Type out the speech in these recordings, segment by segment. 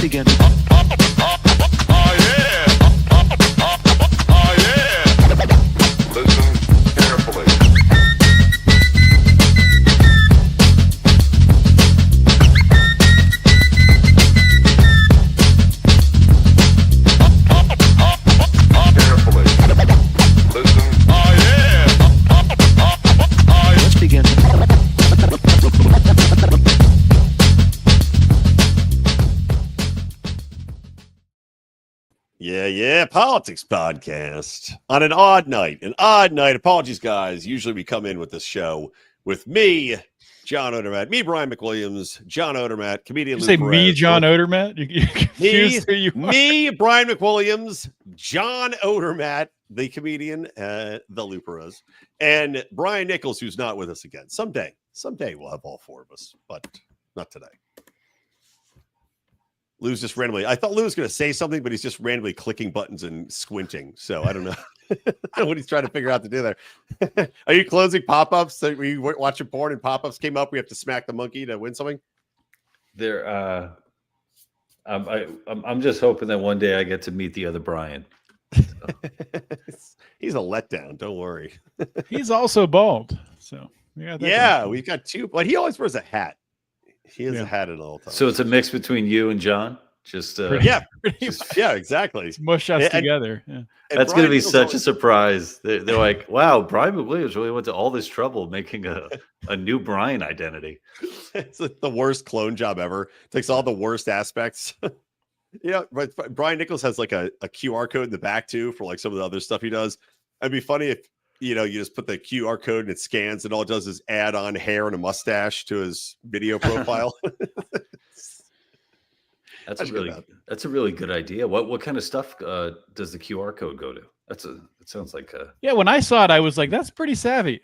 begin. Yeah, politics podcast on an odd night. Apologies, guys. Usually we come in with this show with me, John Odermatt, me, Brian McWilliams, John Odermatt, comedian. You say Lou me, Perez, John Odermatt? me, Brian McWilliams, John Odermatt, the comedian, the Lou Perez, and Brian Nichols, who's not with us again. Someday we'll have all four of us, but not today. Lou's just randomly. I thought Lou was going to say something, but he's just randomly clicking buttons and squinting. So I don't know what he's trying to figure out to do there. Are you closing pop-ups? So we were watching porn and pop-ups came up. We have to smack the monkey to win something. I'm just hoping that one day I get to meet the other Brian. So. He's a letdown. Don't worry. He's also bald. So we've got two, but he always wears a hat. He has a hat at all times. So it's a mix between you and John. Yeah, exactly. Smush us together. Yeah. That's going to be such a surprise. They're like, wow, Brian McWilliams really went to all this trouble making a new Brian identity. It's like the worst clone job ever. Takes all the worst aspects. But Brian Nichols has like a QR code in the back too for like some of the other stuff he does. It'd be funny if you just put the QR code and it scans and all it does is add on hair and a mustache to his video profile. That's a really good idea. What kind of stuff does the QR code go to? It sounds like when I saw it, I was like, that's pretty savvy.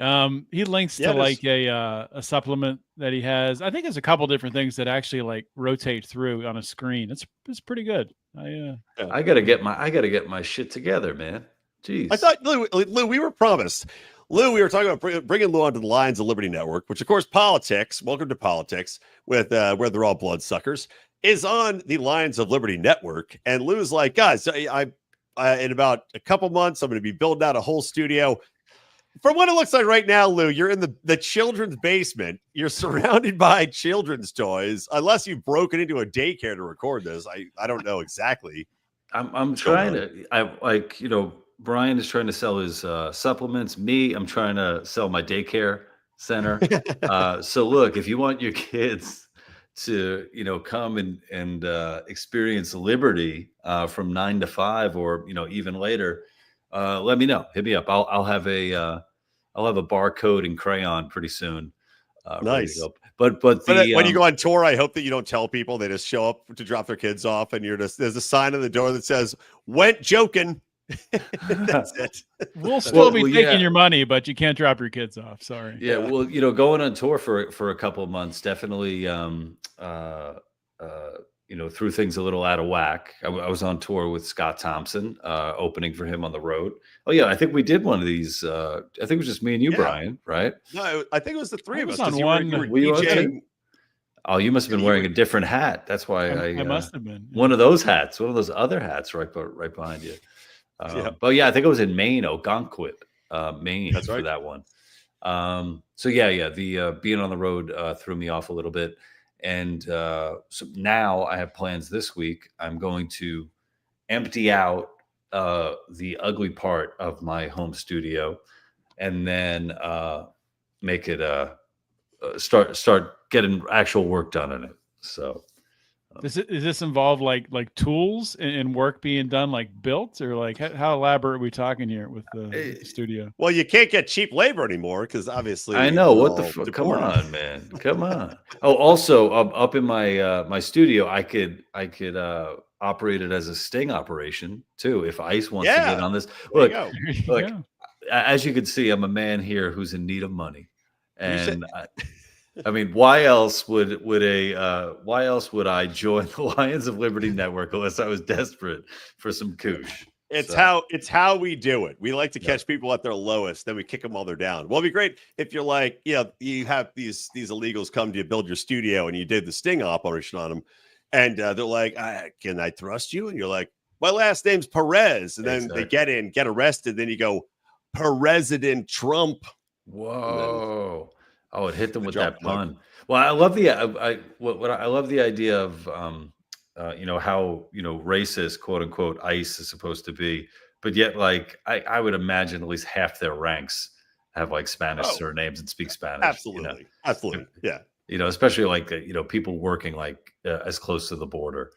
He links to like a supplement that he has. I think there's a couple different things that actually like rotate through on a screen. It's pretty good. I gotta get my shit together, man. Jeez. I thought, Lou, we were promised. Lou, we were talking about bringing Lou onto the Lions of Liberty Network, which, of course, politics, welcome to politics, with where they're all bloodsuckers, is on the Lions of Liberty Network. And Lou's like, guys, I in about a couple months, I'm going to be building out a whole studio. From what it looks like right now, Lou, you're in the children's basement. You're surrounded by children's toys, unless you've broken into a daycare to record this. I don't know exactly. I'm trying to, Brian is trying to sell his supplements. Me, I'm trying to sell my daycare center. So look, if you want your kids to, come and experience liberty from 9 to 5 or, even later, let me know. Hit me up. I'll have a barcode and crayon pretty soon. Nice. But when you go on tour, I hope that you don't tell people. They just show up to drop their kids off, and there's a sign on the door that says "Went joking." That's it. We'll still be taking your money, but you can't drop your kids off. Sorry. Yeah. Well, going on tour for a couple of months definitely threw things a little out of whack. I was on tour with Scott Thompson, opening for him on the road. Oh yeah, I think we did one of these. I think it was just me and you, Brian, right? No, I think it was the three of us. On one. You were DJing. Oh, you must have been wearing a different hat. That's why I must have been. One of those hats, one of those other hats right behind you. But yeah, I think it was in Maine, Algonquin, Maine. That's right. For that one. The being on the road threw me off a little bit. And so now I have plans this week. I'm going to empty out the ugly part of my home studio and then make it start getting actual work done in it. So does this involve like tools and work being done like built, or like how elaborate are we talking here with the studio? Well, you can't get cheap labor anymore because obviously I know what the fuck. Come on, man. Come on. Oh, also up in my my studio, I could operate it as a sting operation too if ICE wants to get on this. Look, as you can see, I'm a man here who's in need of money, and I mean, why else would I join the Lions of Liberty Network unless I was desperate for some koosh? It's how we do it. We like to catch people at their lowest, then we kick them while they're down. Well, it'd be great if you're like, you have these illegals come to you, build your studio, and you did the sting operation on them. And they're like, can I trust you? And you're like, my last name's Perez. And then they get arrested. Then you go, President Trump. Whoa. Oh, it hit them with that pun. Well, I love the I love the idea of how racist, quote unquote, ICE is supposed to be, but yet like I would imagine at least half their ranks have like Spanish surnames and speak Spanish. Absolutely. Absolutely. Yeah. Especially like people working like as close to the border.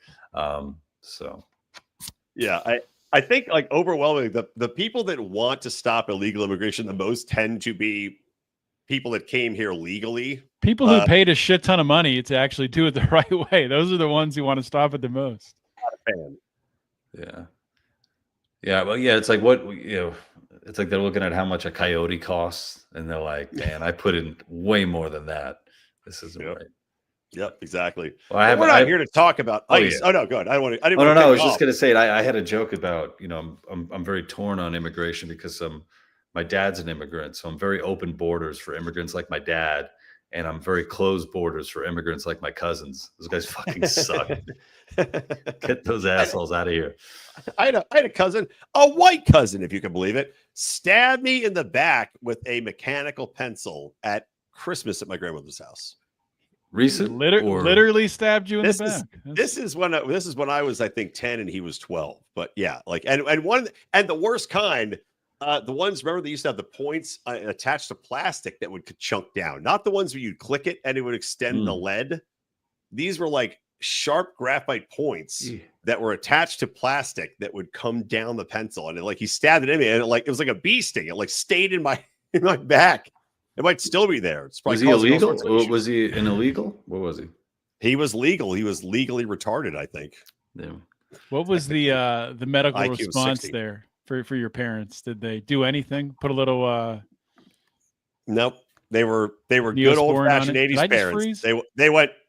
So yeah, I think like overwhelmingly the people that want to stop illegal immigration the most tend to be people that came here legally. People who paid a shit ton of money to actually do it the right way. Those are the ones who want to stop it the most. Yeah. Yeah. Well, yeah, it's like it's like they're looking at how much a coyote costs and they're like, man, I put in way more than that. This isn't right. Yep, exactly. Well, we're not here to talk about ICE. Oh no, go ahead. I was just going to say I had a joke about, I'm very torn on immigration because my dad's an immigrant, so I'm very open borders for immigrants like my dad, and I'm very closed borders for immigrants like my cousins. Those guys fucking suck. Get those assholes out of here. I had a cousin, a white cousin, if you can believe it, stabbed me in the back with a mechanical pencil at Christmas at my grandmother's house. Recent? Literally stabbed you in the back. This is when I was, I think, 10 and he was 12. But yeah, like and the worst kind. The ones, remember, they used to have the points attached to plastic that would chunk down, not the ones where you'd click it and it would extend the lead. These were like sharp graphite points that were attached to plastic that would come down the pencil. And he stabbed it in me, and it was like a bee sting. It like stayed in my back. It might still be there. Was he illegal? Or was he an illegal? What was he? He was legal. He was legally retarded, I think. Yeah. What was the medical response there? For your parents, did they do anything? Put a little nope. They were good old fashioned 80s parents.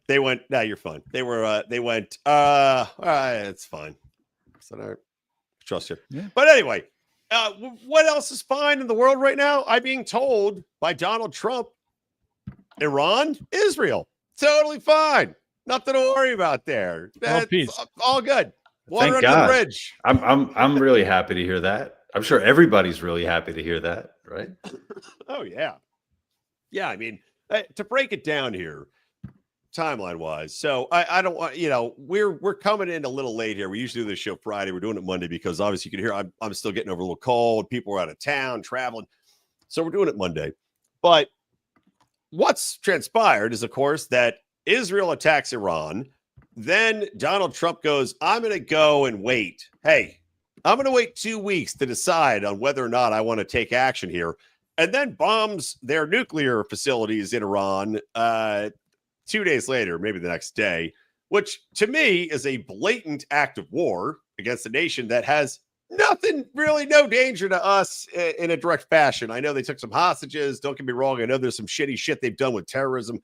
They went, nah, you're fine. They went, all right, it's fine. So I trust you. Yeah. But anyway, what else is fine in the world right now? I'm being told by Donald Trump, Iran, Israel, totally fine. Nothing to worry about there. That's all good. Water under the bridge. I'm really happy to hear that. I'm sure everybody's really happy to hear that, right? Oh yeah. Yeah, I mean, to break it down here, timeline wise. So I don't want, we're coming in a little late here. We usually do this show Friday. We're doing it Monday because obviously you can hear I'm still getting over a little cold. People are out of town, traveling. So we're doing it Monday. But what's transpired is, of course, that Israel attacks Iran. Then Donald Trump goes, I'm going to go and wait. Hey, I'm going to wait 2 weeks to decide on whether or not I want to take action here. And then bombs their nuclear facilities in Iran 2 days later, maybe the next day, which to me is a blatant act of war against a nation that has nothing, really no danger to us in a direct fashion. I know they took some hostages. Don't get me wrong. I know there's some shitty shit they've done with terrorism.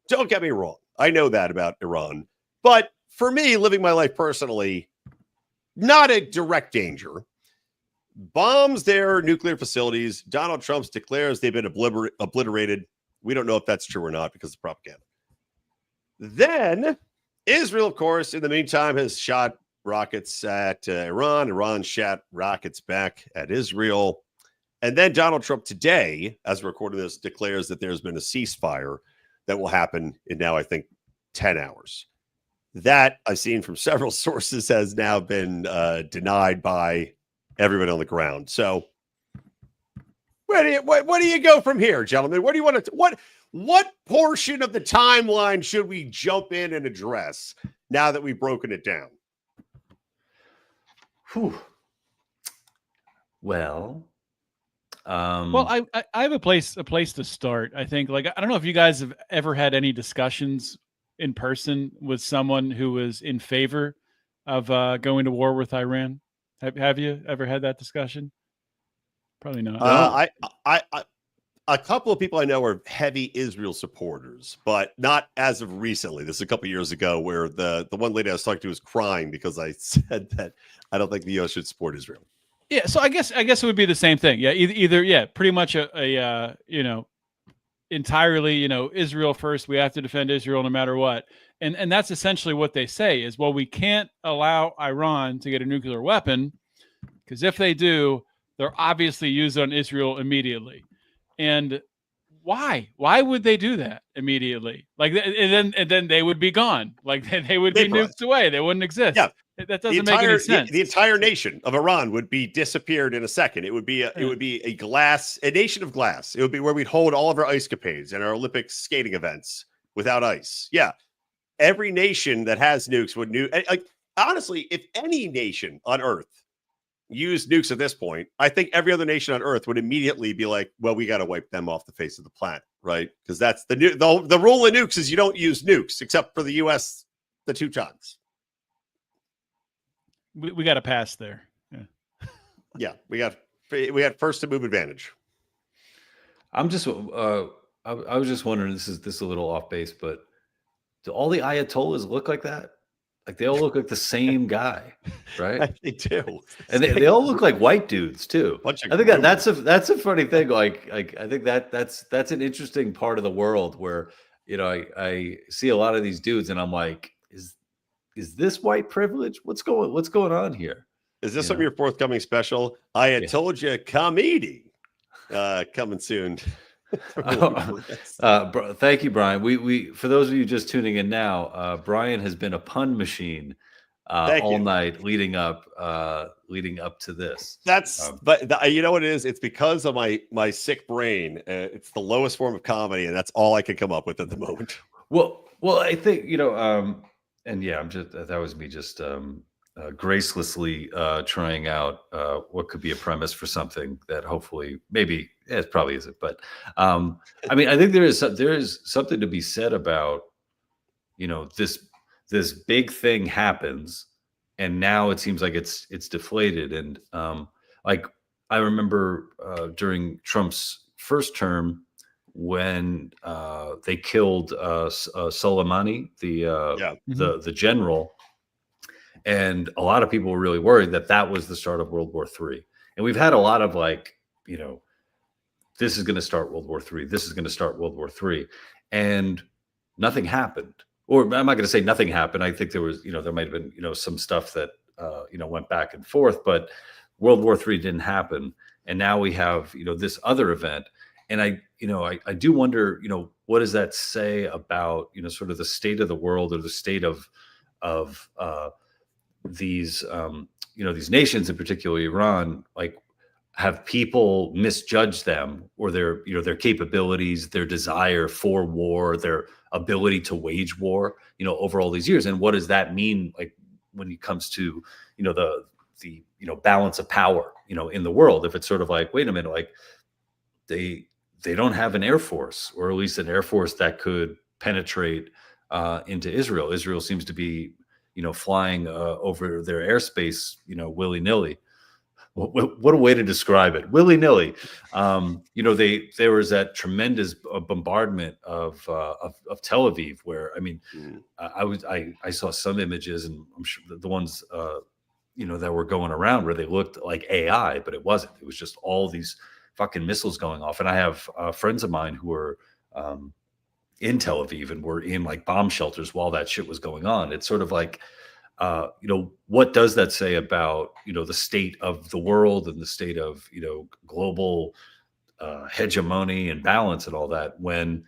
Don't get me wrong. I know that about Iran. But for me, living my life personally, not a direct danger. Bombs their nuclear facilities. Donald Trump declares they've been obliterated. We don't know if that's true or not because of propaganda. Then Israel, of course, in the meantime, has shot rockets at Iran. Iran shot rockets back at Israel. And then Donald Trump today, as we're recording this, declares that there's been a ceasefire that will happen in now, I think, 10 hours. That I've seen from several sources has now been denied by everyone on the ground. So where do you go from here, gentlemen? What do you want to what portion of the timeline should we jump in and address now that we've broken it down? Whew. Well, I have a place to start. I think, I don't know if you guys have ever had any discussions in person with someone who was in favor of going to war with Iran. Have you ever had that discussion? Probably not. I a couple of people I know are heavy Israel supporters, but not as of recently. This is a couple of years ago where the one lady I was talking to was crying because I said that I don't think the U.S. should support Israel. Yeah, so I guess it would be the same thing. Yeah, either pretty much a entirely, Israel first. We have to defend Israel no matter what. And that's essentially what they say is, well, we can't allow Iran to get a nuclear weapon because if they do, they're obviously used on Israel immediately. And why would they do that immediately? Like, and then they would be gone. Like they would be nuked away. They wouldn't exist. Yeah. That doesn't make any sense. The entire nation of Iran would be disappeared in a second. It would be a nation of glass. It would be where we'd hold all of our ice capades and our Olympic skating events without ice. Yeah. Every nation that has nukes would nuke. Like, honestly, if any nation on Earth used nukes at this point, I think every other nation on Earth would immediately be like, well, we got to wipe them off the face of the planet, right? Because that's the rule of nukes is you don't use nukes except for the U.S., the Teutons. We got to pass there. Yeah, we got first to move advantage. I'm just I was just wondering, this is a little off base, but do all the Ayatollahs look like that? Like they all look like the same guy, right? They do, and they all look like white dudes too. I think that's a funny thing. Like I think that's an interesting part of the world where I see a lot of these dudes and I'm like, is this white privilege? What's going on here? Is this some of your forthcoming special? I had told you, comedy coming soon. Thank you, Brian. We for those of you just tuning in now, Brian has been a pun machine all night leading up to this. But you know what it is? It's because of my sick brain. It's the lowest form of comedy, and that's all I can come up with at the moment. Well, I think and yeah, that was me just gracelessly trying out what could be a premise for something that hopefully maybe it probably isn't, but I mean, I think there is something to be said about this big thing happens and now it seems like it's deflated. And like I remember during Trump's first term when they killed Soleimani, the general. And a lot of people were really worried that was the start of World War III. And we've had a lot of this is going to start World War III. This is going to start World War III. And nothing happened. Or I'm not going to say nothing happened. I think there was, there might have been, some stuff that, went back and forth, but World War III didn't happen. And now we have, this other event. And I do wonder, what does that say about, sort of the state of the world or the state of these these nations, in particular Iran, like have people misjudged them or their capabilities, their desire for war, their ability to wage war, over all these years. And what does that mean, like when it comes to the balance of power in the world? If it's sort of like, wait a minute, like they don't have an air force, or at least an air force that could penetrate into Israel. Israel seems to be flying over their airspace, willy-nilly. What a way to describe it, willy-nilly. There was that tremendous bombardment of Tel Aviv, where I mean, I saw some images, and I'm sure the ones that were going around where they looked like AI, but it wasn't. It was just all these fucking missiles going off. And I have friends of mine who were in Tel Aviv and were in like bomb shelters while that shit was going on. It's sort of like, what does that say about, the state of the world and the state of, global hegemony and balance and all that, when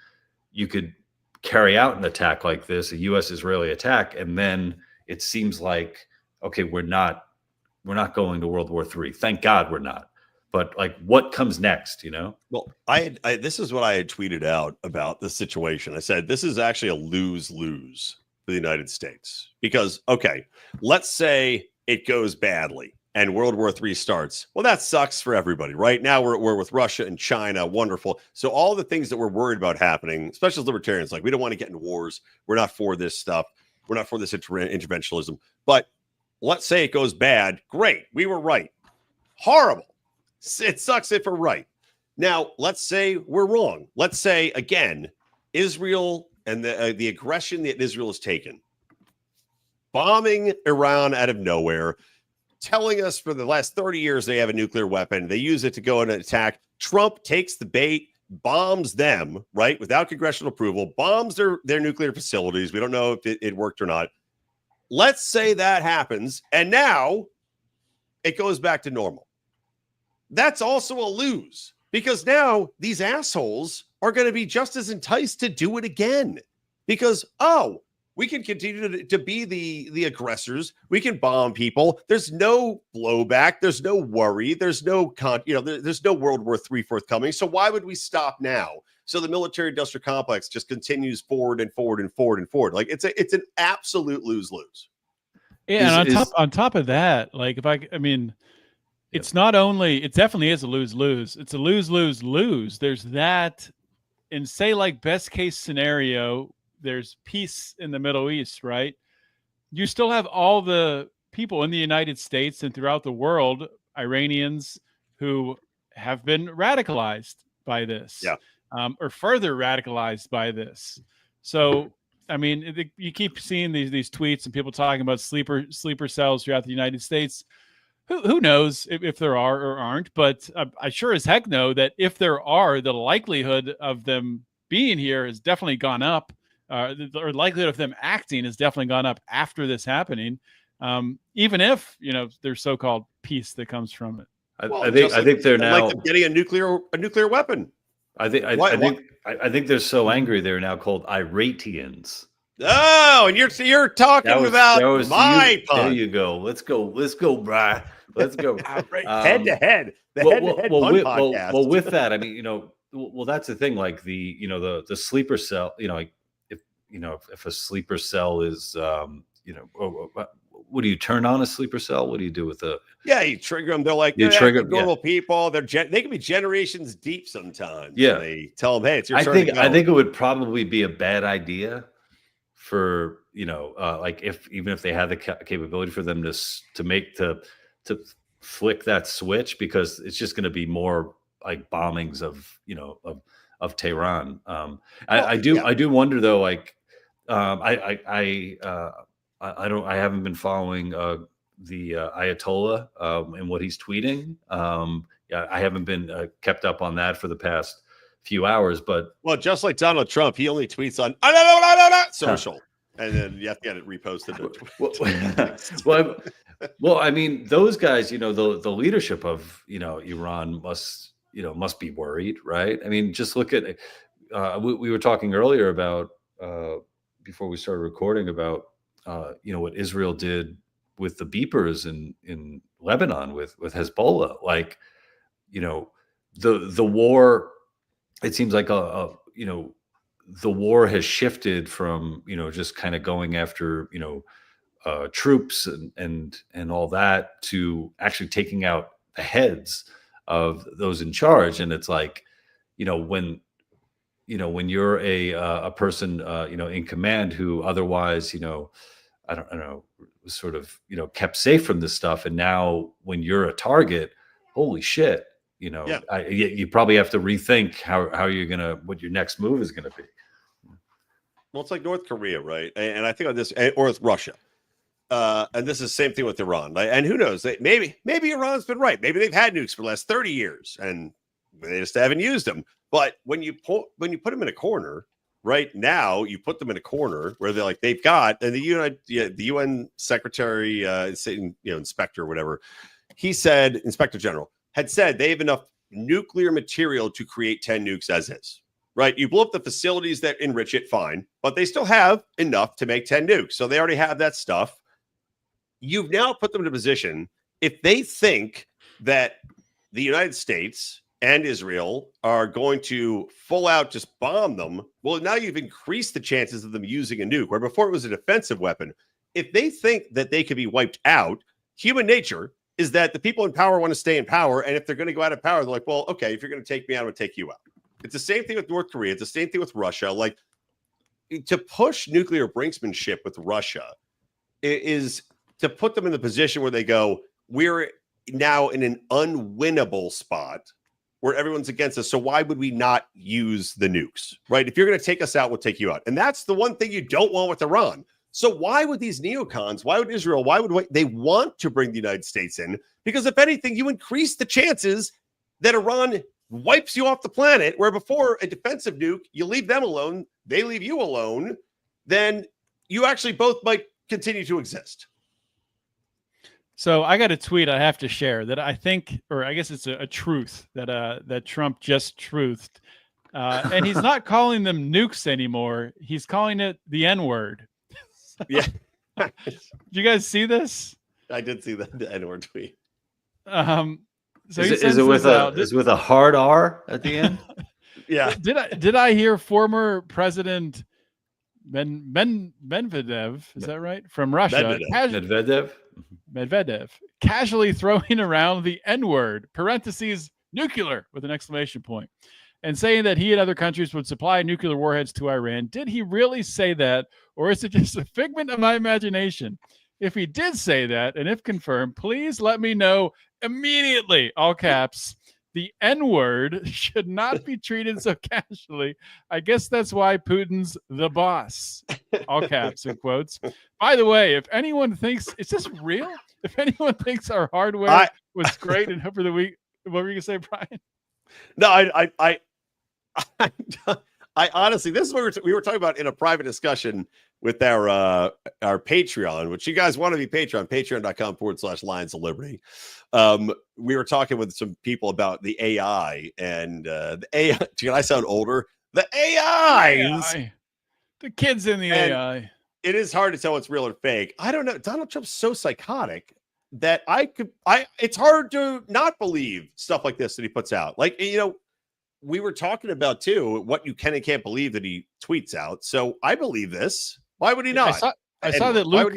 you could carry out an attack like this, a U.S.-Israeli attack, and then it seems like, okay, we're not going to World War III. Thank God we're not. But like, what comes next? Well, this is what I had tweeted out about the situation. I said this is actually a lose-lose for the United States because, okay, let's say it goes badly and World War III starts. Well, that sucks for everybody, right? Now we're with Russia and China. Wonderful. So all the things that we're worried about happening, especially as libertarians, like we don't want to get into wars. We're not for this stuff. We're not for this interventionism. But let's say it goes bad. Great. We were right. Horrible. It sucks if we're right. Now, let's say we're wrong. Let's say, again, Israel and the aggression that Israel has taken, bombing Iran out of nowhere, telling us for the last 30 years they have a nuclear weapon. They use it to go and attack. Trump takes the bait, bombs them, right, without congressional approval, bombs their nuclear facilities. We don't know if it worked or not. Let's say that happens, and now it goes back to normal. That's also a lose, because now these assholes are going to be just as enticed to do it again, because, oh, we can continue to be the aggressors. We can bomb people. There's no blowback. There's no worry. There's no there's no World War III forthcoming. So why would we stop now? So the military-industrial complex just continues forward and forward and forward and forward. Like it's an absolute lose-lose. Yeah, and on top of that, like it's not only, it definitely is a lose-lose. It's a lose-lose-lose. There's that, and say like best case scenario, there's peace in the Middle East, right? You still have all the people in the United States and throughout the world, Iranians, who have been radicalized by this, or further radicalized by this. So, I mean, you keep seeing these tweets and people talking about sleeper cells throughout the United States. Who knows if there are or aren't, but I sure as heck know that if there are, the likelihood of them being here has definitely gone up. Or likelihood of them acting has definitely gone up after this happening, even if there's so-called peace that comes from it. I think they're now like getting a nuclear weapon. I think they're so angry they're now called Iratians. Oh, and you're talking about my pun. There you go. Let's go, Brad. Let's go. Head to head. Well, with that, I mean, that's the thing. Like the sleeper cell. If a sleeper cell is, what do you turn on a sleeper cell? What do you do with the? Yeah, you trigger them. They're like normal people. They can be generations deep sometimes. Yeah, they tell them, hey, it's your turn. I think it would probably be a bad idea for like even if they had the capability for them to flick that switch, because it's just going to be more like bombings of Tehran. I do wonder though, like I haven't been following the Ayatollah and what he's tweeting. I haven't been kept up on that for the past few hours, but just like Donald Trump, he only tweets on social, and then you have to get it reposted. Well, I mean, those guys, the leadership of Iran must be worried, right? I mean, just look at we were talking earlier about before we started recording about what Israel did with the beepers in Lebanon with Hezbollah. Like, the war, it seems like the war has shifted from just kind of going after troops and all that to actually taking out the heads of those in charge. And it's like, when you're a person in command who otherwise I don't know, was sort of kept safe from this stuff, and now when you're a target, holy shit, you probably have to rethink how you're what your next move is gonna be. Well, it's like North Korea, right? And I think on this, or with Russia. And this is the same thing with Iran. And who knows? Maybe Iran's been right. Maybe they've had nukes for the last 30 years and they just haven't used them. But when you put them in a corner, right now, you put them in a corner where they're like they've got, and the UN Secretary, Inspector, whatever, he said, Inspector General had said they have enough nuclear material to create 10 nukes as is. Right, you blow up the facilities that enrich it, fine, but they still have enough to make 10 nukes. So they already have that stuff. You've now put them in a position, if they think that the United States and Israel are going to full out just bomb them, well, now you've increased the chances of them using a nuke, where before it was a defensive weapon. If they think that they could be wiped out, human nature is that the people in power want to stay in power. And if they're going to go out of power, they're like, well, okay, if you're going to take me out, I'm going to take you out. It's the same thing with North Korea. It's the same thing with Russia. Like, to push nuclear brinksmanship with Russia is to put them in the position where they go, we're now in an unwinnable spot where everyone's against us. So why would we not use the nukes, right? If you're going to take us out, we'll take you out. And that's the one thing you don't want with Iran. So why would these neocons, why would Israel, why would they want to bring the United States in? Because if anything, you increase the chances that Iran wipes you off the planet, where before a defensive nuke, you leave them alone, they leave you alone, then you actually both might continue to exist. So I got a tweet I have to share that I think, or I guess it's a truth that Trump just truthed. And he's not calling them nukes anymore. He's calling it the N-word. Yeah. Did you guys see this? I did see the N-word tweet. So is it with a hard R at the end? Yeah. Did I hear former President Medvedev, is that right? From Russia. Medvedev casually throwing around the N-word, parentheses, nuclear, with an exclamation point, and saying that he and other countries would supply nuclear warheads to Iran. Did he really say that, or is it just a figment of my imagination? If he did say that, and if confirmed, please let me know immediately, all caps. The N-word should not be treated so casually. I guess that's why Putin's the boss. All caps and quotes. By the way, if anyone thinks, is this real? If anyone thinks our hardware was great and for the week, what were you going to say, Brian? No, I honestly, this is what we were talking about in a private discussion with our Patreon, which you guys want to be patreon.com/Lions of Liberty. We were talking with some people about the AI and the AI. Can I sound older? The AIs. AI. The kids in the AI. It is hard to tell what's real or fake. I don't know. Donald Trump's so psychotic that it's hard to not believe stuff like this that he puts out. Like, we were talking about too what you can and can't believe that he tweets out. So I believe this. Why would he not? I saw that Luke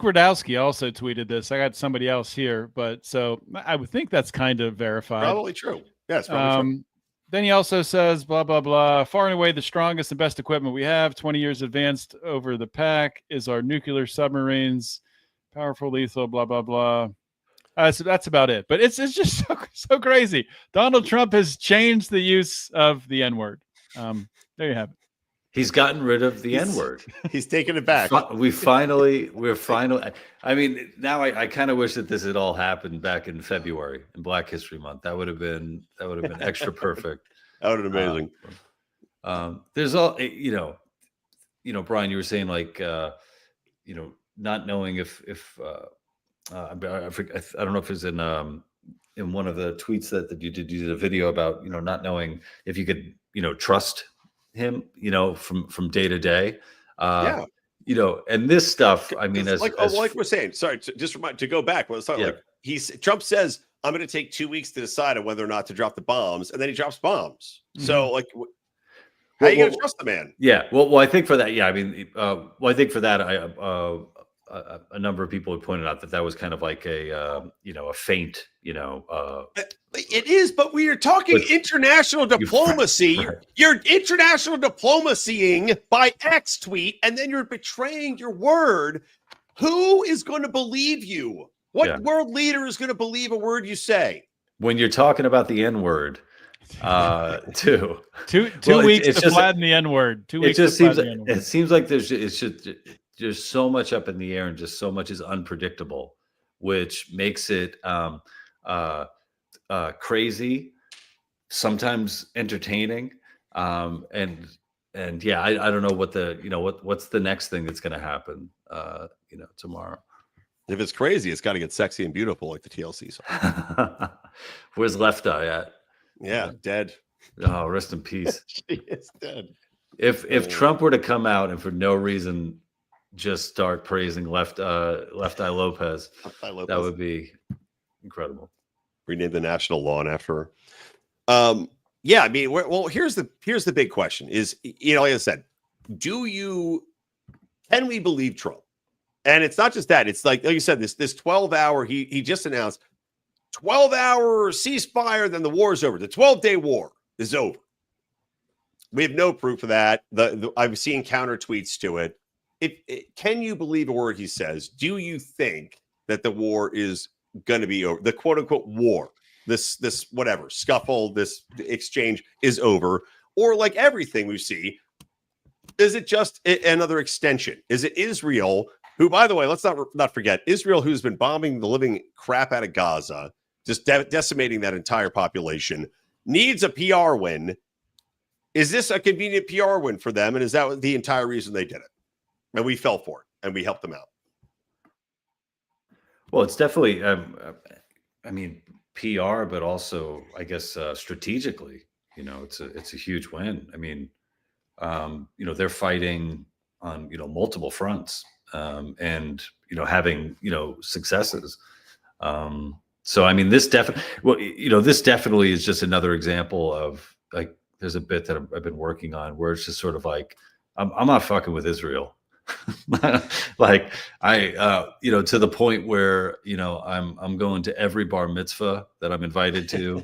Radowski also tweeted this. I got somebody else here, but so I would think that's kind of verified. Probably true. Yeah, it's probably true. Then he also says, blah, blah, blah. Far and away the strongest and best equipment we have, 20 years advanced over the pack, is our nuclear submarines. Powerful, lethal, blah, blah, blah. So that's about it. But it's just so crazy. Donald Trump has changed the use of the N-word. There you have it. He's gotten rid of the N-word. He's taken it back. We're finally. I mean, now I kind of wish that this had all happened back in February in Black History Month. That would have been extra perfect. That would have been amazing. There's all Brian, you were saying like not knowing if I don't know if it's in one of the tweets that you did a video about not knowing if you could trust him from day to day. And this stuff, I mean, as we're saying, sorry, to go back, Trump says, I'm going to take 2 weeks to decide on whether or not to drop the bombs, and then he drops bombs. Mm-hmm. So how are you going to trust the man? Yeah. Well, I think for that, I mean, I think for that, a number of people have pointed out that was kind of like a feint, it is, but we are talking international diplomacy. Right. You're international diplomacying by X tweet, and then you're betraying your word. Who is going to believe you? What world leader is going to believe a word you say? When you're talking about the N-word, two weeks to flatten the N-word. 2 weeks. It seems like there's so much up in the air and just so much is unpredictable, which makes it crazy, sometimes entertaining, and I don't know what what's the next thing that's going to happen tomorrow. If it's crazy, it's got to get sexy and beautiful like the TLC song. Where's Left Eye at? Yeah, dead. Oh, rest in peace. She is dead. If Trump were to come out and for no reason just start praising Left Eye Lopez, that would be incredible. Rename the national lawn after her. I mean, here's the big question is, like I said, can we believe Trump? And it's not just that, it's like you said, this 12-hour, he just announced 12-hour ceasefire, then the war is over. The 12-day war is over. We have no proof of that. I've seen counter tweets to it. Can you believe a word he says? Do you think that the war is going to be over? The quote unquote war, this whatever scuffle, this exchange is over, or like everything we see, is it just another extension? Is it Israel, who, by the way, let's not forget, Israel, who's been bombing the living crap out of Gaza, just decimating that entire population, needs a PR win. Is this a convenient PR win for them? And is that the entire reason they did it? And we fell for it and we helped them out. Well, it's definitely, I mean, PR, but also, I guess, strategically, it's a huge win. I mean, they're fighting on, multiple fronts, and, having, successes. So, I mean, this definitely is just another example of, like, there's a bit that I've been working on where it's just sort of like, I'm not fucking with Israel. Like to the point where, I'm going to every bar mitzvah that I'm invited to.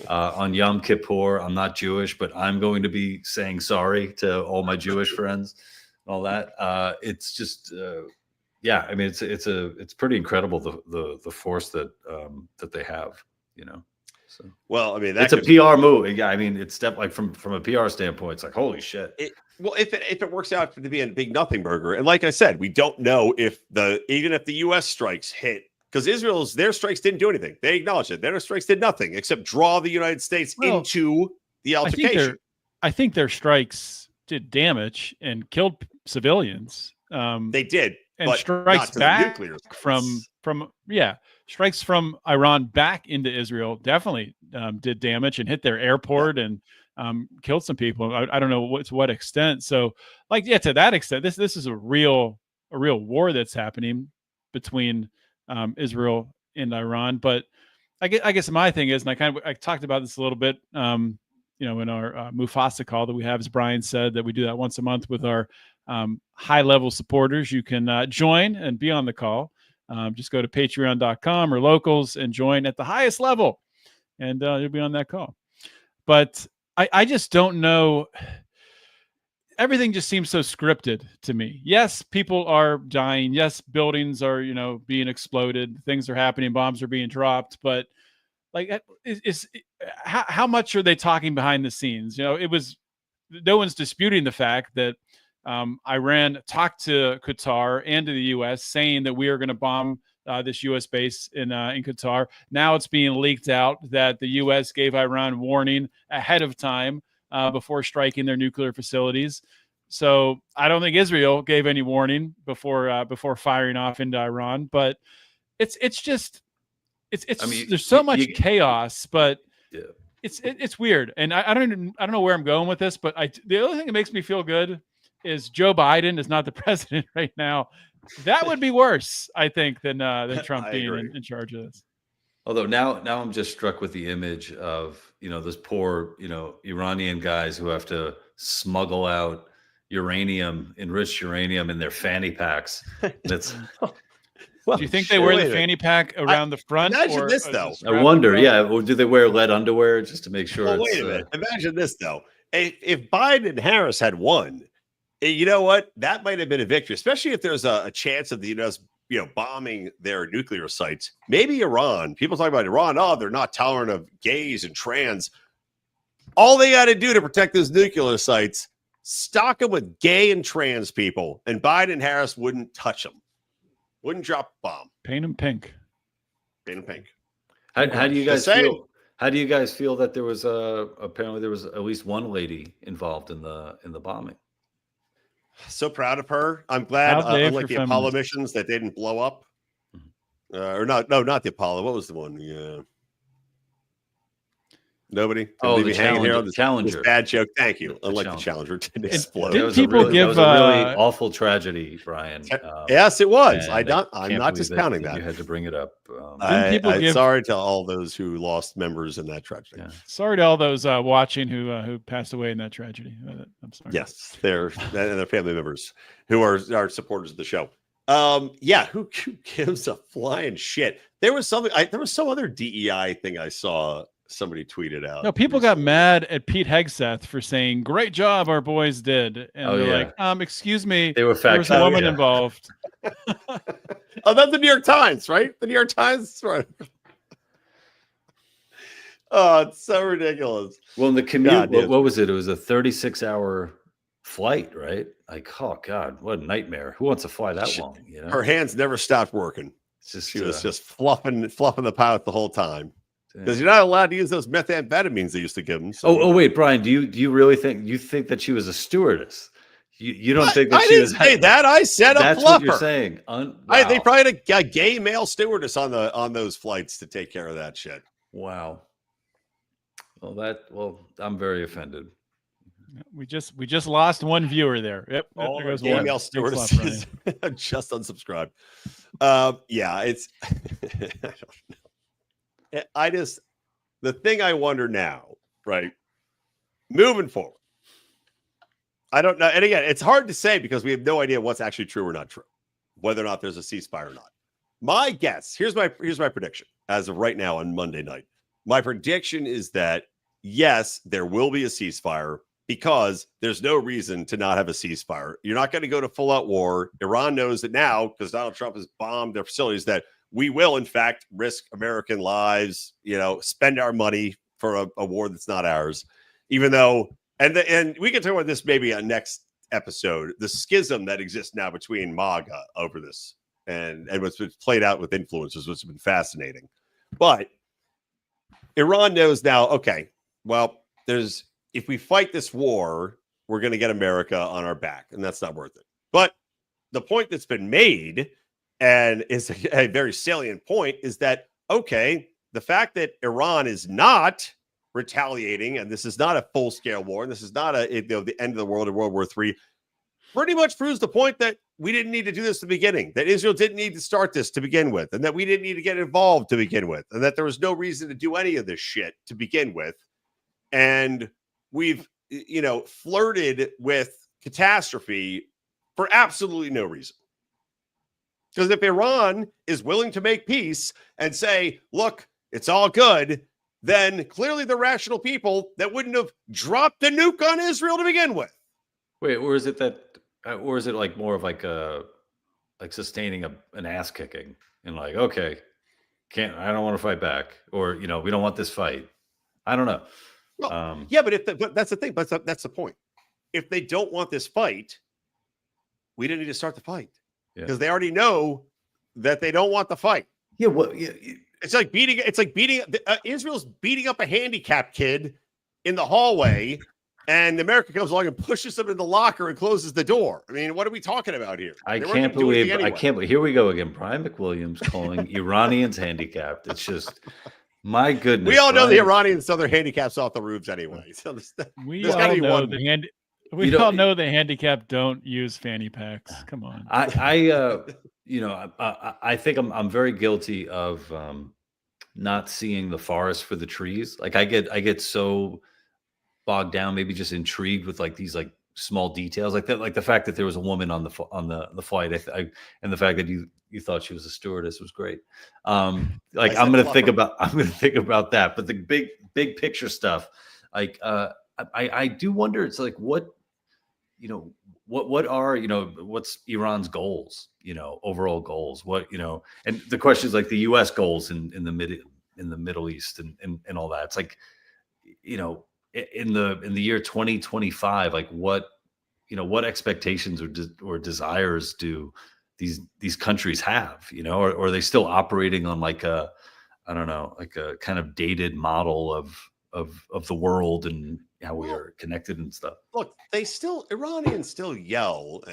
On Yom Kippur, I'm not Jewish, but I'm going to be saying sorry to all my Jewish friends and all that. It's just, I mean, it's pretty incredible, the force that they have, So, well, I mean, it's a PR move. Yeah, I mean, it's like from a PR standpoint, it's like, holy shit. Well, if it works out to be a big nothing burger, and like I said, we don't know even if the U.S. strikes hit, because their strikes didn't do anything. They acknowledged it. Their strikes did nothing except draw the United States into the altercation. I think their strikes did damage and killed civilians. They did, and but strikes back from strikes from Iran back into Israel definitely did damage and hit their airport and killed some people. I don't know to what extent. So, to that extent, this is a real war that's happening between Israel and Iran. But I guess my thing is, and I talked about this a little bit, in our Mufasa call that we have, as Brian said, that we do that once a month with our high level supporters. You can join and be on the call. Just go to patreon.com or locals and join at the highest level, and you'll be on that call. But I just don't know. Everything just seems so scripted to me. Yes, people are dying. Yes, buildings are, being exploded. Things are happening. Bombs are being dropped. But how much are they talking behind the scenes? No one's disputing the fact that Iran talked to Qatar and to the U.S. saying that we are going to bomb this U.S. base in Qatar. Now it's being leaked out that the U.S. gave Iran warning ahead of time before striking their nuclear facilities. So I don't think Israel gave any warning before firing off into Iran. But it's I mean, there's so much chaos, but it's weird. And I don't know where I'm going with this, but the other thing that makes me feel good is Joe Biden is not the president right now. That would be worse, I think, than Trump being in charge of this. Although now I'm just struck with the image of, those poor, Iranian guys who have to smuggle out enriched uranium in their fanny packs. That's do you think they wear the fanny pack around the front? Imagine this, though. I wonder, or do they wear lead underwear just to make sure? Well, wait a minute. Imagine this, though. If Biden and Harris had won, you know what? That might have been a victory, especially if there's a chance of the U.S. Bombing their nuclear sites. Maybe Iran. People talk about Iran. Oh, they're not tolerant of gays and trans. All they got to do to protect those nuclear sites, stock them with gay and trans people, and Biden and Harris wouldn't touch them. Wouldn't drop a bomb. Paint them pink. Paint them pink. How do you guys feel? How do you guys feel that there was apparently there was at least one lady involved in the bombing? So proud of her. I'm glad, unlike the Apollo missions, that they didn't blow up. Not the Apollo. What was the one? Yeah. Nobody. The Challenger. This bad joke. Thank you. Unlike the Challenger didn't explode. Didn't people give that was a really awful tragedy, Brian? Yes, it was. I'm not discounting that. You had to bring it up. I'm sorry to all those who lost members in that tragedy. Yeah. Sorry to all those watching who passed away in that tragedy. I'm sorry. Yes, and their family members who are supporters of the show. Who gives a flying shit? There was something. There was some other DEI thing I saw. Somebody tweeted out. No, people got mad at Pete Hegseth for saying, "Great job, our boys did," and they're like, "Excuse me, there was a woman involved." That's the New York Times, right? The New York Times, right? Oh, it's so ridiculous. Well, in the commute, what was it? It was a 36-hour flight, right? Like, oh God, what a nightmare! Who wants to fly that long? Her hands never stopped working. She was just fluffing the pilot the whole time. because you're not allowed to use those methamphetamines they used to give them. So. Oh, wait, Brian, do you really think that she was a stewardess? You don't think that I she was? I didn't say that. I said that's a fluffer. What you're saying. Wow. They probably had a gay male stewardess on those flights to take care of that shit. Wow. Well, I'm very offended. We just lost one viewer there. Yep. All there goes gay male stewardesses just unsubscribed. Yeah, it's. I don't know. The thing I wonder now, right? Moving forward, I don't know. And again, it's hard to say because we have no idea what's actually true or not true, whether or not there's a ceasefire or not. My guess, here's my prediction as of right now on Monday night. My prediction is that yes, there will be a ceasefire because there's no reason to not have a ceasefire. You're not going to go to full out war. Iran knows that now because Donald Trump has bombed their facilities that we will, in fact, risk American lives, spend our money for a war that's not ours, even though, and we can talk about this maybe on next episode, the schism that exists now between MAGA over this and what's been played out with influencers, which has been fascinating. But Iran knows now, okay, well, if we fight this war, we're going to get America on our back, and that's not worth it. But the point that's been made, and is a very salient point, is that, okay, the fact that Iran is not retaliating, and this is not a full-scale war, and this is not the end of the world or World War III, pretty much proves the point that we didn't need to do this to the beginning, that Israel didn't need to start this to begin with, and that we didn't need to get involved to begin with, and that there was no reason to do any of this shit to begin with. And we've, flirted with catastrophe for absolutely no reason. Because if Iran is willing to make peace and say, look, it's all good, then clearly the rational people that wouldn't have dropped a nuke on Israel to begin with. Wait, or is it like more of like sustaining an ass kicking and like, okay, I don't want to fight back, or we don't want this fight. I don't know. Well, yeah, but that's the thing. But that's the point. If they don't want this fight, we didn't need to start the fight because they already know that they don't want the fight. Yeah, well, yeah. It's like beating. Israel's beating up a handicapped kid in the hallway, and America comes along and pushes him in the locker and closes the door. I mean, what are we talking about here? I can't believe. Here we go again. Brian McWilliams calling Iranians handicapped. It's just. My goodness. We all know the Iranians throw their handicaps off the roofs anyway. So we all know the handicapped don't use fanny packs. Come on. I think I'm very guilty of not seeing the forest for the trees. Like I get so bogged down, maybe just intrigued with like these like small details like that, like the fact that there was a woman on the flight, and the fact that you thought she was a stewardess was great. I'm gonna think about that, but the big picture stuff, like I do wonder. It's like what are what's Iran's goals, overall goals, and the question is like the U.S. goals in the Middle East and all that. It's like in the year 2025, like what expectations or desires do these countries have, or are they still operating on like a kind of dated model of the world and how we are connected and stuff? Look, Iranians still yell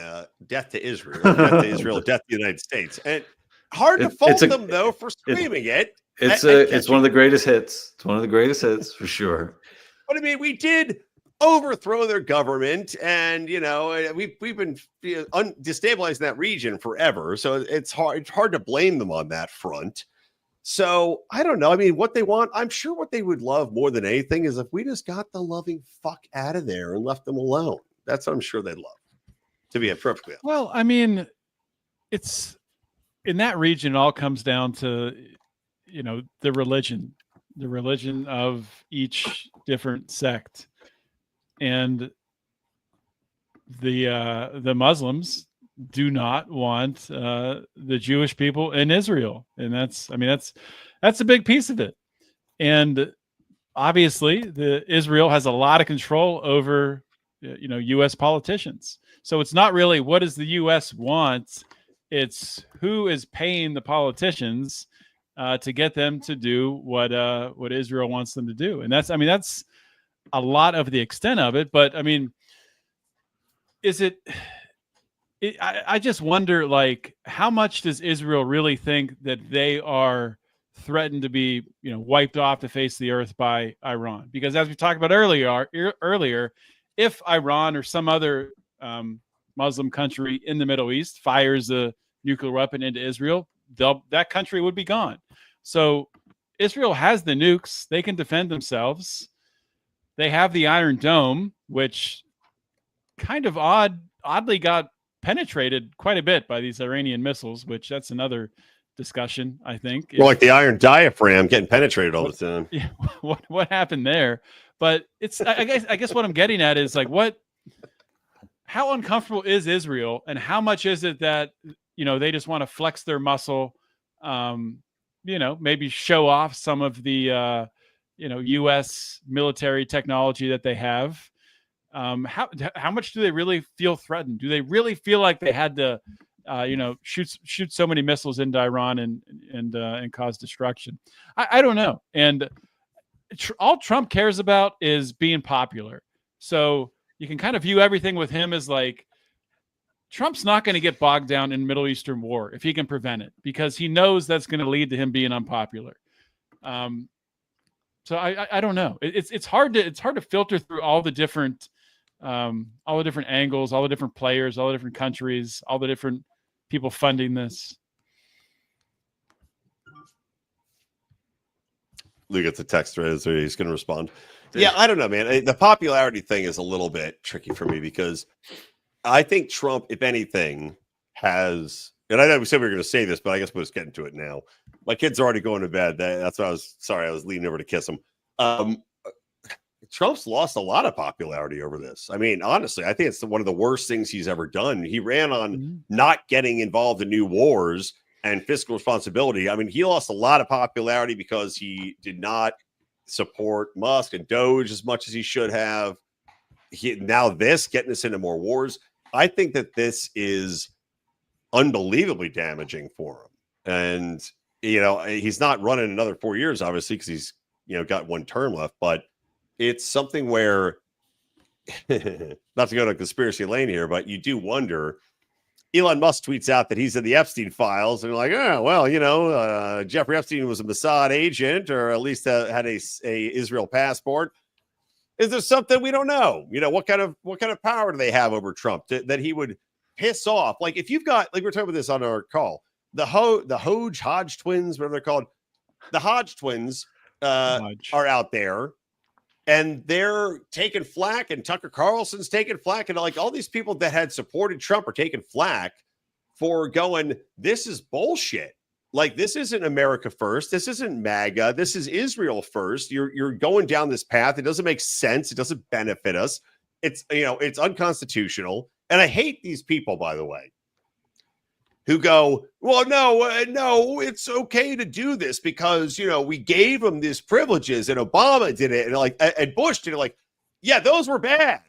death to Israel, death to Israel, death to the United States. And hard to fault them though for screaming it. It's one of the greatest hits. It's one of the greatest hits for sure. But I mean, we did overthrow their government, and we've been destabilizing that region forever. So it's hard to blame them on that front. So I don't know. I mean, what they want, I'm sure what they would love more than anything is if we just got the loving fuck out of there and left them alone. That's what I'm sure they'd love, to be perfectly honest. Well, I mean, it's in that region. It all comes down to the religion of each different sect, and the Muslims do not want the Jewish people in Israel, and that's a big piece of it. And obviously, Israel has a lot of control over U.S. politicians. So it's not really what does the U.S. want; it's who is paying the politicians to get them to do what Israel wants them to do. And that's a lot of the extent of it. But I mean, is it? I just wonder, like, how much does Israel really think that they are threatened to be, wiped off the face of the earth by Iran? Because as we talked about earlier, if Iran or some other Muslim country in the Middle East fires a nuclear weapon into Israel, that country would be gone. So Israel has the nukes; they can defend themselves. They have the Iron Dome, which kind of oddly got penetrated quite a bit by these Iranian missiles, which that's another discussion, I think. Well, like the iron diaphragm getting penetrated all the time. Yeah, what happened there? But it's I guess what I'm getting at is like how uncomfortable is Israel, and how much is it that they just want to flex their muscle, maybe show off some of the U.S. military technology that they have. How much do they really feel threatened? Do they really feel like they had to, shoot so many missiles into Iran and cause destruction? I don't know. And all Trump cares about is being popular. So you can kind of view everything with him as like, Trump's not going to get bogged down in Middle Eastern war if he can prevent it, because he knows that's going to lead to him being unpopular. So I don't know. It's hard to filter through all the different angles, all the different players, all the different countries, all the different people funding this. Lou gets a text right, so he's going to respond. Yeah, I don't know, man. The popularity thing is a little bit tricky for me, because I think Trump, if anything, has, and I know we said we were going to say this, but I guess we'll just get into it now. My kids are already going to bed. That's why I was leaning over to kiss them. Trump's lost a lot of popularity over this. I mean, honestly, I think it's one of the worst things he's ever done. He ran on not getting involved in new wars and fiscal responsibility. I mean, he lost a lot of popularity because he did not support Musk and Doge as much as he should have. Getting us into more wars. I think that this is unbelievably damaging for him. And, he's not running another 4 years, obviously, because he's, got one term left, but it's something where, not to go to conspiracy lane here, but you do wonder. Elon Musk tweets out that he's in the Epstein files, and you're like, oh, well, Jeffrey Epstein was a Mossad agent, or at least had a Israel passport. Is there something we don't know? What kind of power do they have over Trump that he would piss off? Like, if you've got, like, we're talking about this on our call, the Hodge twins, whatever they're called, the Hodge twins are out there, and they're taking flack, and Tucker Carlson's taking flack, and like all these people that had supported Trump are taking flack for going, this is bullshit. Like, this isn't America first. This isn't MAGA. This is Israel first. You're going down this path. It doesn't make sense. It doesn't benefit us. It's unconstitutional. And I hate these people, by the way, who go, well, no, it's okay to do this because, we gave them these privileges, and Obama did it, and Bush did it. Like, yeah, those were bad.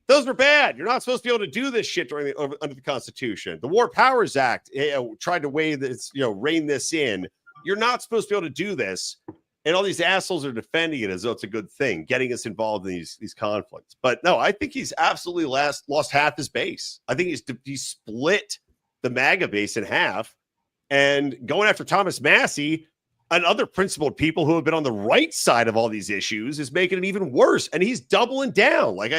Those were bad. You're not supposed to be able to do this shit under the Constitution. The War Powers Act tried to rein this in. You're not supposed to be able to do this. And all these assholes are defending it as though it's a good thing, getting us involved in these conflicts. But no, I think he's absolutely lost half his base. I think he's split the MAGA base in half, and going after Thomas Massey and other principled people who have been on the right side of all these issues is making it even worse. And he's doubling down. Like,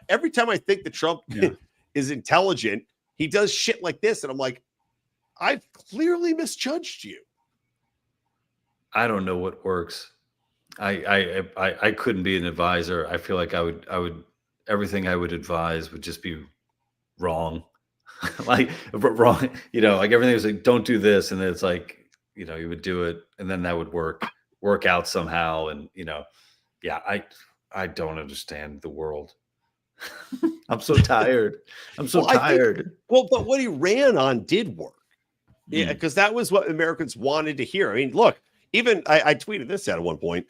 every time I think that Trump is intelligent, he does shit like this. And I'm like, I've clearly misjudged you. I don't know what works. I couldn't be an advisor. I feel like I would everything I would advise would just be wrong. Like, wrong, like everything was like, don't do this. And then it's like, you would do it, and then that would work out somehow. And, I don't understand the world. I'm so tired. I'm so tired. But what he ran on did work. Yeah, because that was what Americans wanted to hear. I mean, look, even I tweeted this out at one point.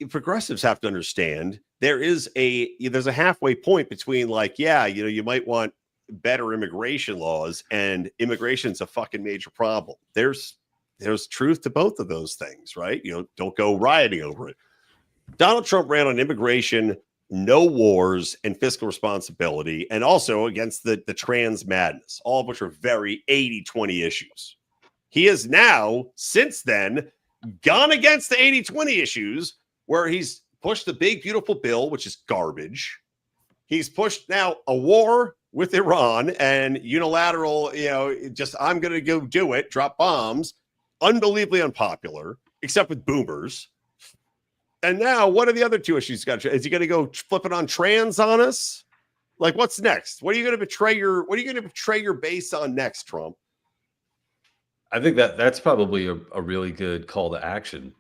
Progressives have to understand there's a halfway point between, like, you might want better immigration laws, and immigration's a fucking major problem. There's there's truth to both of those things, right? Don't go rioting over it. Donald Trump ran on immigration, no wars, and fiscal responsibility, and also against the trans madness, all of which are very 80-20 issues. He has now, since then, gone against the 80-20 issues, where he's pushed the big, beautiful bill, which is garbage. He's pushed now a war with Iran and unilateral, just I'm going to go do it, drop bombs, unbelievably unpopular, except with boomers. And now, what are the other two issues? Is he going to go flipping on trans on us? Like, what's next? What are you going to betray your base on next, Trump? I think that's probably a really good call to action,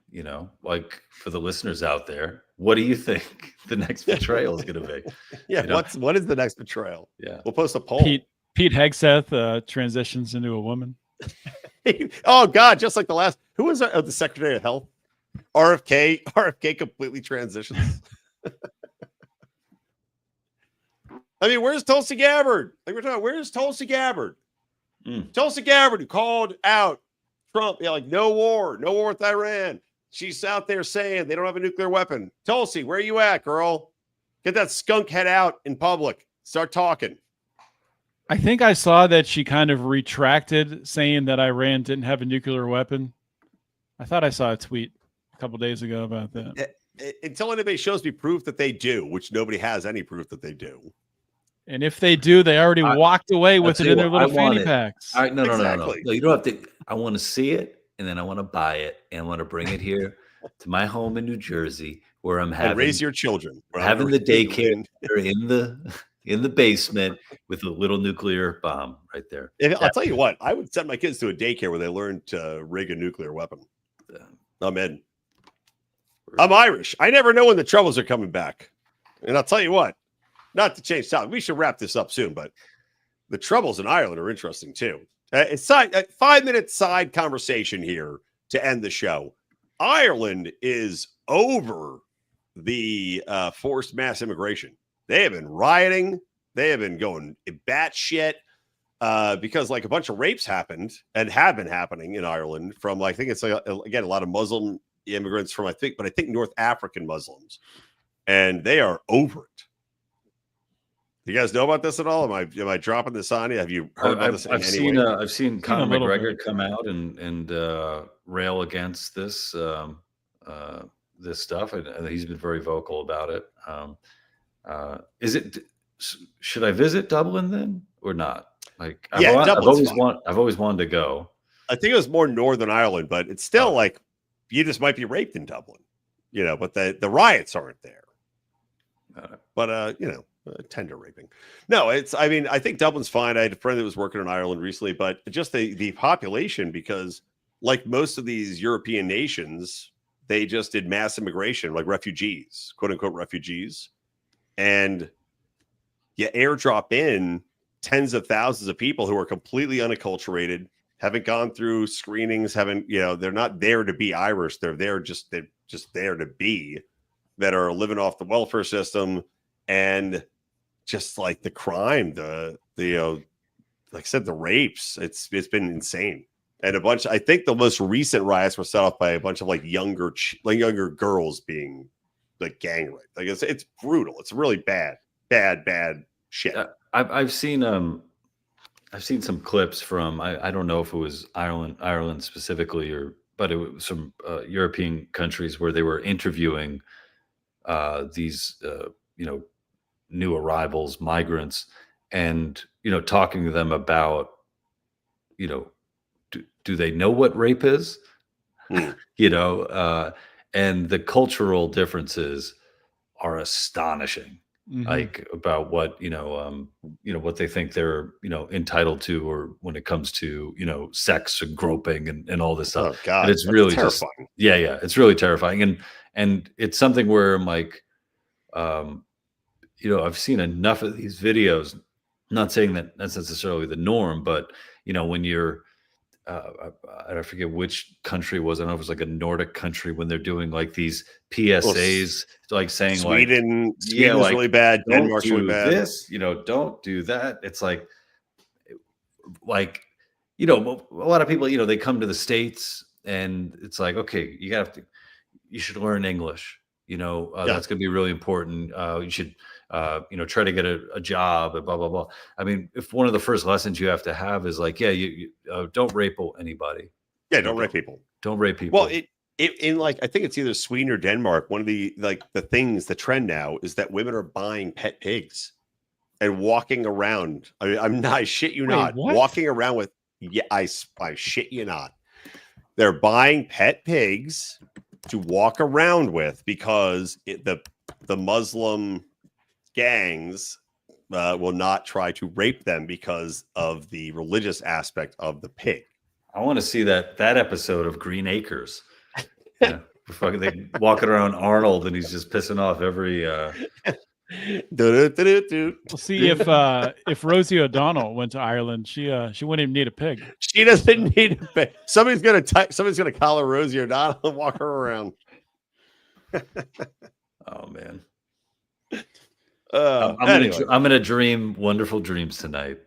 like for the listeners out there. What do you think the next betrayal is going to be? Yeah, what is the next betrayal? Yeah, we'll post a poll. Pete Hegseth transitions into a woman. Oh God, just like the last. Who was the Secretary of Health? RFK completely transitions. I mean, where's Tulsi Gabbard? Like we're talking, where's Tulsi Gabbard? Tulsi Gabbard, who called out Trump, like no war with Iran. She's out there saying they don't have a nuclear weapon. Tulsi, where are you at, girl? Get that skunk head out in public. Start talking. I think I saw that she kind of retracted saying that Iran didn't have a nuclear weapon. I thought I saw a tweet a couple days ago about that. Until anybody shows me proof that they do, which nobody has any proof that they do. And if they do, they already walked away with it in their little fanny packs. All right, no, you don't have to. I want to see it, and then I want to buy it, and I want to bring it here to my home in New Jersey, where I'm having raise your children, having the daycare in the basement with a little nuclear bomb right there. I'll tell you what, I would send my kids to a daycare where they learn to rig a nuclear weapon. I'm in. I'm Irish. I never know when the troubles are coming back, and I'll tell you what. Not to change topic, we should wrap this up soon, but the troubles in Ireland are interesting too. A 5-minute side conversation here to end the show. Ireland is over the forced mass immigration. They have been rioting. They have been going batshit because like a bunch of rapes happened and have been happening in Ireland from, I think it's again, a lot of Muslim immigrants from, I think North African Muslims, and they are over it. You guys know about this at all? Am I dropping this on you? Have you heard about this? I've seen Conor McGregor come out and rail against this this stuff, and he's been very vocal about it. Should I visit Dublin then or not? Like, I've always wanted to go. I think it was more Northern Ireland, but it's still like you just might be raped in Dublin, but the riots aren't there. But tender raping. No, I think Dublin's fine. I had a friend that was working in Ireland recently, but just the population, because like most of these European nations, they just did mass immigration, like refugees, quote unquote refugees. And you airdrop in tens of thousands of people who are completely unacculturated, haven't gone through screenings, they're not there to be Irish. They're just there to be, that are living off the welfare system. And just like the crime, like I said, the rapes, it's been insane. And I think the most recent riots were set off by a bunch of like younger girls being like gang raped. Like it's brutal. It's really bad shit. I've seen some clips from, I don't know if it was Ireland specifically, but it was some European countries where they were interviewing these new arrivals, migrants, and talking to them about do they know what rape is? And the cultural differences are astonishing. Like about what what they think they're entitled to, or when it comes to sex and groping and all this stuff. Oh God, and it's really terrifying. It's really terrifying, and it's something where I'm like, I've seen enough of these videos. I'm not saying that that's necessarily the norm, but when you're I forget which country it was. I don't know if it was like a Nordic country, when they're doing like these PSAs, like saying Sweden's really bad, Denmark's really bad. Don't do that. It's like a lot of people, they come to the States and it's like, okay, you should learn English. That's going to be really important. You should, try to get a job and blah, blah, blah. I mean, if one of the first lessons you have to have is like, you don't rape anybody. Yeah. Don't rape people. Don't rape people. Well, in like, I think it's either Sweden or Denmark. One of the trend now is that women are buying pet pigs and walking around. I shit you not. What? Walking around with, I shit you not. They're buying pet pigs to walk around with because the Muslim gangs will not try to rape them because of the religious aspect of the pig. I want to see that episode of Green Acres. Yeah, fucking they walking around Arnold and he's just pissing off every. We'll see if Rosie O'Donnell went to Ireland, she wouldn't even need a pig. She doesn't need a pig. Somebody's gonna collar Rosie O'Donnell and walk her around. Oh man. I'm gonna dream wonderful dreams tonight.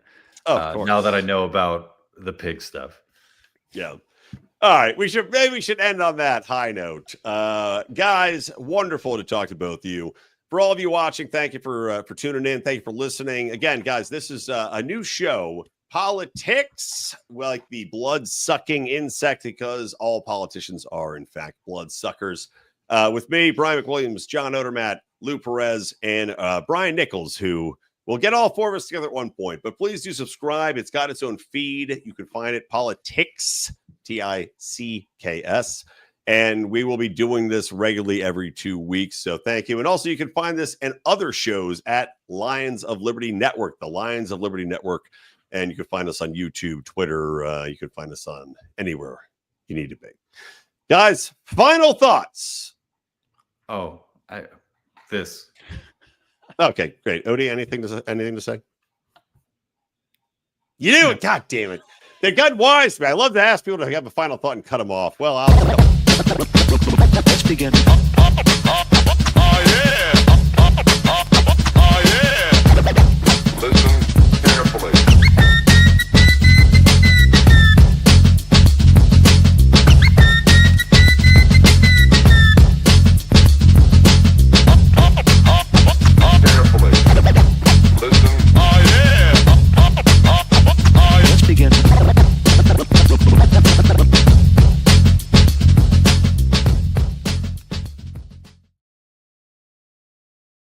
Now that I know about the pig stuff. Yeah. All right. Maybe we should end on that high note. Guys, wonderful to talk to both of you. For all of you watching, thank you for tuning in. Thank you for listening. Again, guys, this is a new show, Politics, like the blood-sucking insect, because all politicians are, in fact, blood-suckers. With me, Brian McWilliams, John Odermatt, Lou Perez, and Brian Nichols, who will get all four of us together at one point. But please do subscribe. It's got its own feed. You can find it, Politics, Ticks. And we will be doing this regularly every 2 weeks. So thank you. And also you can find this and other shows at Lions of Liberty Network, the Lions of Liberty Network. And you can find us on YouTube, Twitter. You can find us on anywhere you need to be. Guys, final thoughts. This. Okay, great. Odie, anything to say? You do it. God damn it. They're good wise, man. I love to ask people to have a final thought and cut them off. Well, let's begin. Listen